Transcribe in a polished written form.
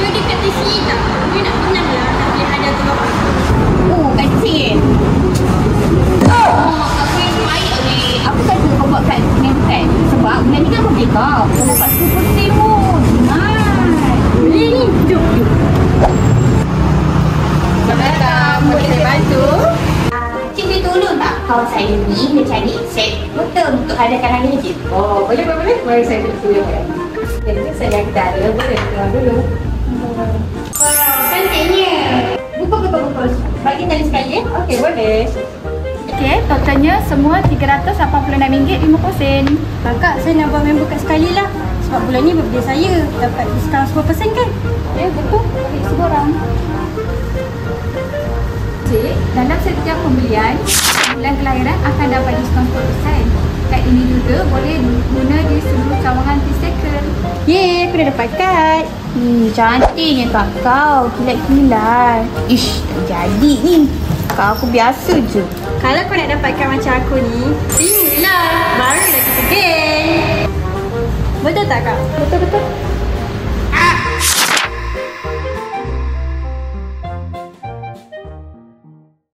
Dia dekat TCE tak? Dia nak pernah lah nak beli hadiah tu apa? Oh, kecil. Oh, aku yang baik ni. Apa kata kau buat kat sini bukan? Sebab bulan ni kan aku beli kau. Kau dapat 10% pun. Nice. Beli ni. Jom. Selamat datang. Boleh saya bantu? Cik boleh tolong tak kawan saya ni dia cari set botol untuk hadiahkan hari ni, Cik? Oh, boleh. Mari saya bantu ya, Pak. Ini saya yang kita ada. Boleh keluar dulu. Wow, cantiknya. Buka. Bagi tali sekali ya. Okey, boleh. Okey, totalnya semua RM386.50. Kakak, saya nak buat member kat sekali lah. Sebab bulan ni birthday saya. Dapat diskaun 10% kan? Ya, betul. Bagi semua orang. Cik, dalam setiap pembelian, bulan kelahiran akan dapat diskaun 10%. Kad ini juga boleh guna di seluruh cawangan T-Stacker. Yeay, aku dah dapat kad. Cantiknya kak kau. Kilat-kilat. Ish, tak jadi ni. Kak aku biasa je. Kalau kau nak dapatkan macam aku ni, inilah. Barulah kita geng. Betul tak kak? Betul.